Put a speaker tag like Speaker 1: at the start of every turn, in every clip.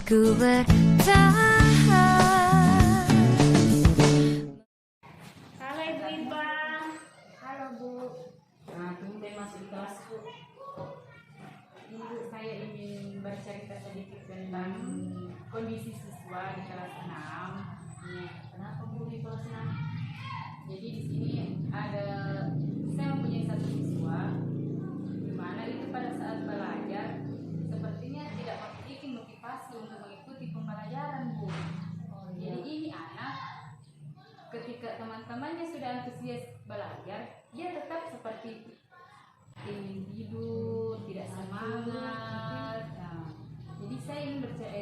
Speaker 1: ku bertahan.
Speaker 2: Halo Ibu Ipa. Halo Bu. Nah, tumben masuk di kelasku. Ibu, saya ingin bercerita sedikit tentang kondisi siswa di kelas 6. Kenapa Bu di kelas 6? Jadi di sini saya mempunyai satu siswa di mana itu pada saat belajar sepertinya tidak memiliki motivasi untuk mengikuti pembelajaran Bu. Jadi ini anak ketika teman-temannya sudah antusias belajar, dia tetap seperti ingin tidur, tidak semangat. Nah, jadi saya ingin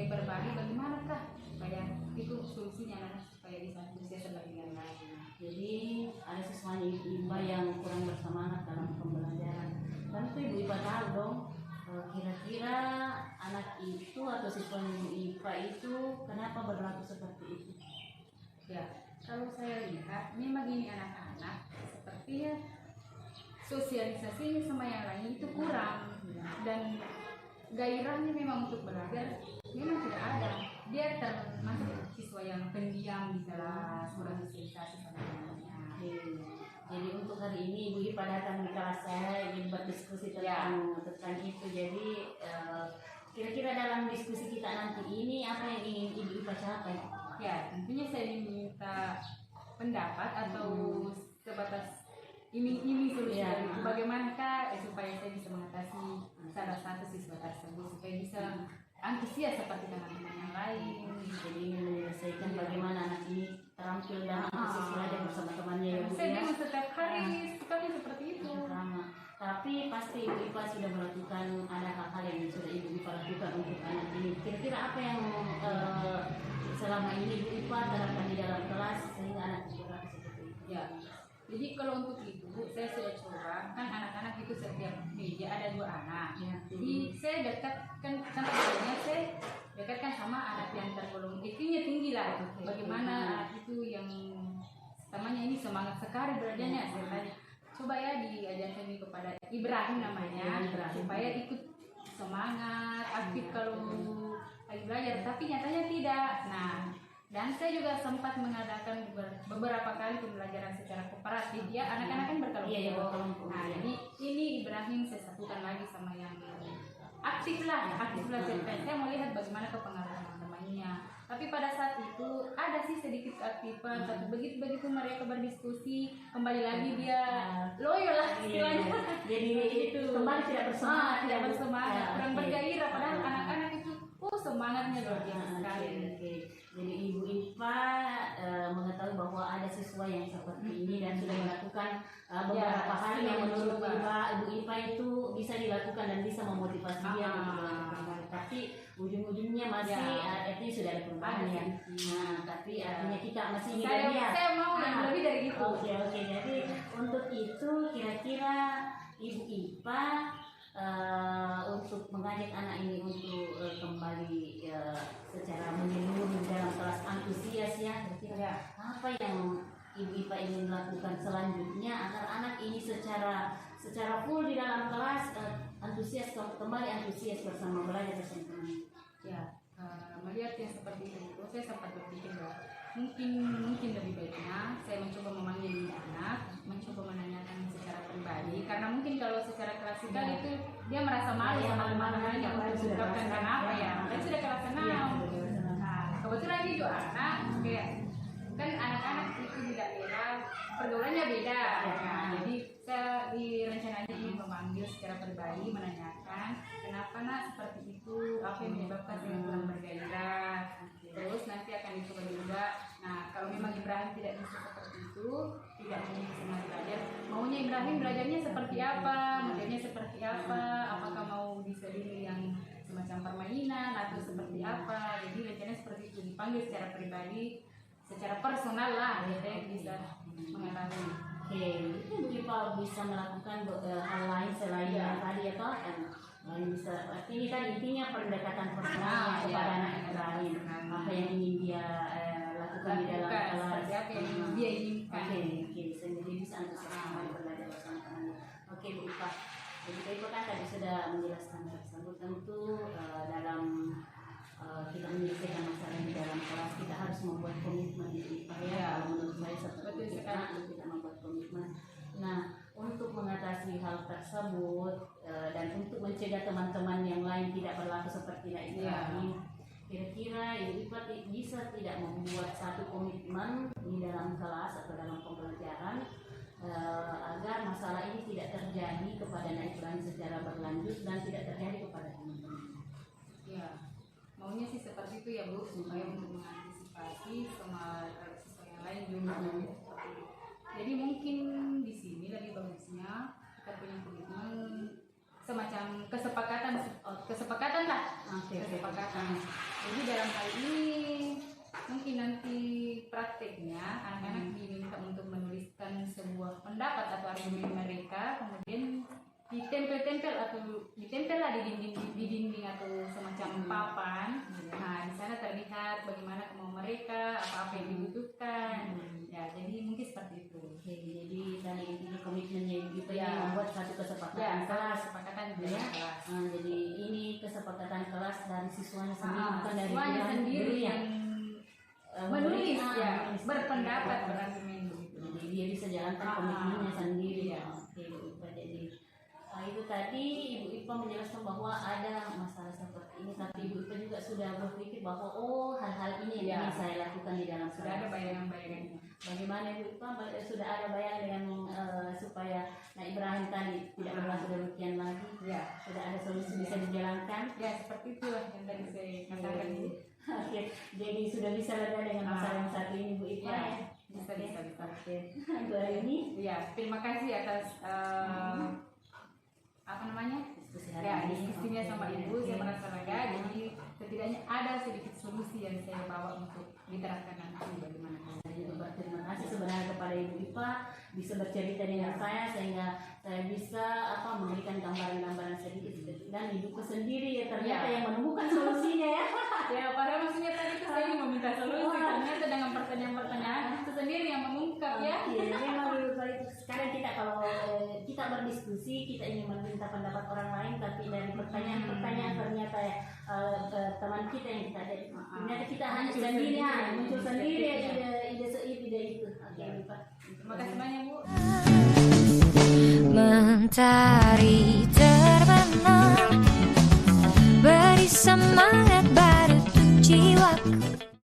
Speaker 2: berbagi bagaimanakah supaya itu solusinya supaya bisa antusias dengan lain.
Speaker 3: Jadi ada siswanya Ibu Ipa yang kurang bersemangat dalam pembelajaran. Tentu Ibu Ipa tahu dong, kira-kira anak itu atau siswanya Ibu Ipa itu kenapa berlaku seperti itu?
Speaker 2: Ya, kalau saya lihat memang ini anak-anak sepertinya sosialisasinya sama yang lain itu kurang dan gairahnya memang untuk belajar memang tidak ada. Dia termasuk siswa yang pendiam di kelas, kurang sosialisasi sama temannya.
Speaker 3: Jadi untuk hari ini Ibu Ipa datang di kelas saya ingin berdiskusi tentang itu. Jadi kira-kira dalam diskusi kita nanti ini apa yang ingin Ibu Ipa capai?
Speaker 2: Ya, tentunya saya ingin minta pendapat atau sebatas iming-iming solusi dari itu. Bagaimanakah supaya saya bisa mengatasi salah satu siswa tersebut supaya bisa antusias seperti teman-teman yang lain.
Speaker 3: Jadi ingin menyelesaikan bagaimana anak ini terampil dan antusias belajar bersama temannya ya Bu
Speaker 2: Saya
Speaker 3: ya.
Speaker 2: memang setiap hari sekali seperti itu.
Speaker 3: Sama. Tapi pasti Ibu Ipa sudah melakukan ada hal-hal yang sudah Ibu Ipa lakukan untuk anak ini. Kira-kira apa yang selama ini Ibu Ipa terapkan di dalam kelas sehingga anak berlaku seperti itu?
Speaker 2: Ya. Jadi kalau untuk itu saya sudah coba, kan anak-anak itu setiap meja ada 2 anak.
Speaker 3: Ya.
Speaker 2: Jadi saya dekatkan sama anak yang tergolong IQ-nya tinggi lah. Bagaimana anak itu yang temannya ini semangat sekali belajarnya. Saya tanya, coba ya diajarkan ini kepada Ibrahim namanya, supaya ikut semangat, aktif kalau lagi belajar. Tapi nyatanya tidak. Nah, dan saya juga sempat mengadakan beberapa kali pembelajaran secara kooperatif. Ya, anak-anak kan berkelompok. Nah, jadi ini Ibrahim saya satukan lagi sama yang aktif lah. Saya mau lihat bagaimana kepengaruhan teman-temannya. Tapi pada saat itu ada sih sedikit keaktifan. Tapi begitu mereka berdiskusi, kembali lagi dia loyo lah istilahnya.
Speaker 3: Jadi itu kembali tidak bersemangat,
Speaker 2: kurang bergairah. Padahal anak-anak itu semangatnya luar biasa sekali.
Speaker 3: Jadi Ibu Ipa mengetahui bahwa ada siswa yang seperti ini dan sudah melakukan beberapa hal yang menurut Ibu Ipa itu bisa dilakukan dan bisa memotivasi dia untuk belajar. Tapi ujung-ujungnya masih artinya sudah ada perubahan ya. Nah, tapi artinya kita masih ingin dia.
Speaker 2: Saya mau yang lebih dari itu.
Speaker 3: Oke. Jadi untuk itu kira-kira Ibu Ipa untuk mengajak anak ini untuk kembali secara menyeluruh dalam kelas antusias ya, kira-kira apa yang Ibu Ipa ingin lakukan selanjutnya agar anak ini secara full di dalam kelas kembali antusias bersama belajar bersama teman.
Speaker 2: Ya, melihat yang seperti itu, saya sempat berpikir bahwa mungkin lebih baiknya saya mencoba memanggil anak, mencoba menanyakan secara pribadi, karena mungkin kalau secara klasikal itu dia merasa malu sama teman-temannya untuk mengungkapkan kenapa ya. Saya sudah kelas 6. Nah, kebetulan dia juga anak, kayak kan anak-anak itu di daerah pergaulannya beda. Nah, jadi saya direncananya ingin memanggil secara pribadi, menanyakan kenapa nak seperti itu, apa yang menyebabkan saya kurang bergairah. Terus nanti akan dicoba juga. Nah, kalau memang Ibrahim tidak bisa seperti itu, tidak punya semangat belajar, maunya Ibrahim belajarnya seperti apa, modelnya seperti apa, apakah mau diselingi yang semacam permainan atau seperti apa. Jadi rencananya seperti itu, dipanggil secara pribadi, secara personal lah, ya bisa mengetahui.
Speaker 3: Oke, itu Ibu Ipa bisa melakukan hal lain selain yang tadi atau lain bisa. Ini kan intinya pendekatan personalnya kepada anak lain. Apa yang ingin dia lakukan di dalam kelas,
Speaker 2: apa yang dia inginkan.
Speaker 3: Oke, jadi bisa antusias belajar bersama temannya. Oke, Bu Ipa. Jadi Bu Ipa kan tadi sudah menjelaskan tersebut. Tentu dalam kita membuat komitmen di IPA ya. Kalau menurut saya seperti
Speaker 2: Betul
Speaker 3: itu,
Speaker 2: sekali.
Speaker 3: kita membuat komitmen. Nah, untuk mengatasi hal tersebut dan untuk mencegah teman-teman yang lain tidak berlaku seperti Nak Ibrahim, kira-kira Ibu IPA bisa tidak membuat satu komitmen di dalam kelas atau dalam pembelajaran agar masalah ini tidak terjadi kepada Nak Ibrahim secara berlanjut dan tidak terjadi kepada teman-teman.
Speaker 2: Ya, maunya sih seperti itu ya Bu, supaya untuk mengantisipasi sama siswa yang lain juga. Seperti itu. Jadi mungkin di sini lebih bagusnya kita punya komitmen semacam kesepakatan lah.
Speaker 3: Oke.
Speaker 2: Kesepakatan. Jadi dalam hal ini mungkin nanti prakteknya anak-anak diminta untuk menuliskan sebuah pendapat atau argumen mereka, kemudian ditempel lah di dinding atau semacam papan. Nah, di sana terlihat bagaimana kemauan mereka, apa yang dibutuhkan. Ya, jadi mungkin seperti itu.
Speaker 3: Oke, jadi tadi intinya komitmennya Ibu IPA
Speaker 2: Ya.
Speaker 3: ini membuat satu kesepakatan
Speaker 2: Ya,
Speaker 3: kelas.
Speaker 2: kesepakatan
Speaker 3: Ya.
Speaker 2: ya. Kelas.
Speaker 3: Jadi ini kesepakatan kelas dari siswanya sendiri, bukan dari
Speaker 2: Siswanya
Speaker 3: pihak
Speaker 2: sendiri
Speaker 3: guru
Speaker 2: yang menulis ya,
Speaker 3: menulis.
Speaker 2: berpendapat, berargumen begitu.
Speaker 3: Jadi dia bisa jalankan komitmennya sendiri.
Speaker 2: Iya.
Speaker 3: Oke, Ibu IPA. Jadi itu tadi Ibu IPA menjelaskan bahwa ada masalah seperti ini, tapi Ibu IPA juga sudah berpikir bahwa hal-hal ini yang
Speaker 2: Iya.
Speaker 3: ingin saya lakukan di dalam
Speaker 2: Sudah ada
Speaker 3: kelas.
Speaker 2: bayangan-bayangannya.
Speaker 3: Bagaimana Ibu IPA sudah ada bayangan dengan supaya Nak Ibrahim tadi tidak berlaku demikian lagi?
Speaker 2: Ya,
Speaker 3: Sudah ada solusi bisa dijalankan?
Speaker 2: ya seperti itu lah yang tadi saya katakan Bu.
Speaker 3: Oke, jadi sudah bisa lega dengan masalah yang satu ini Bu IPA ya?
Speaker 2: Bisa.
Speaker 3: Oke, untuk hari ini
Speaker 2: Ya, terima kasih atas apa namanya?
Speaker 3: diskusi hari
Speaker 2: Ya,
Speaker 3: ini.
Speaker 2: diskusinya
Speaker 3: Oke,
Speaker 2: sama Ibu,
Speaker 3: oke.
Speaker 2: saya merasa lega. Jadi setidaknya ada sedikit solusi yang saya bawa untuk diterapkan nanti bagaimana.
Speaker 3: Saya juga berterima kasih sebenarnya kepada Ibu IPA bisa bercerita dengan saya sehingga saya bisa memberikan gambaran-gambaran sedikit dan hidupku sendiri ya ternyata
Speaker 2: Ya.
Speaker 3: yang menemukan solusinya ya.
Speaker 2: Ya, padahal maksudnya tadi tuh saya meminta solusi, ternyata dengan pertanyaan-pertanyaan itu sendiri yang mengungkap ya.
Speaker 3: Iya, memang lebih baik sekarang kita kalau kita berdiskusi kita ingin meminta pendapat orang lain tapi dari pertanyaan-pertanyaan ternyata teman kita yang kita ada ternyata kita hanya
Speaker 2: Muncul
Speaker 3: sendiri
Speaker 2: sendiri.
Speaker 3: muncul sendiri
Speaker 2: Ya.
Speaker 3: ide itu. Oke, Pak.
Speaker 2: Terima kasih banyak Bu.
Speaker 1: Mentari terbenam, beri semangat pada jiwaku.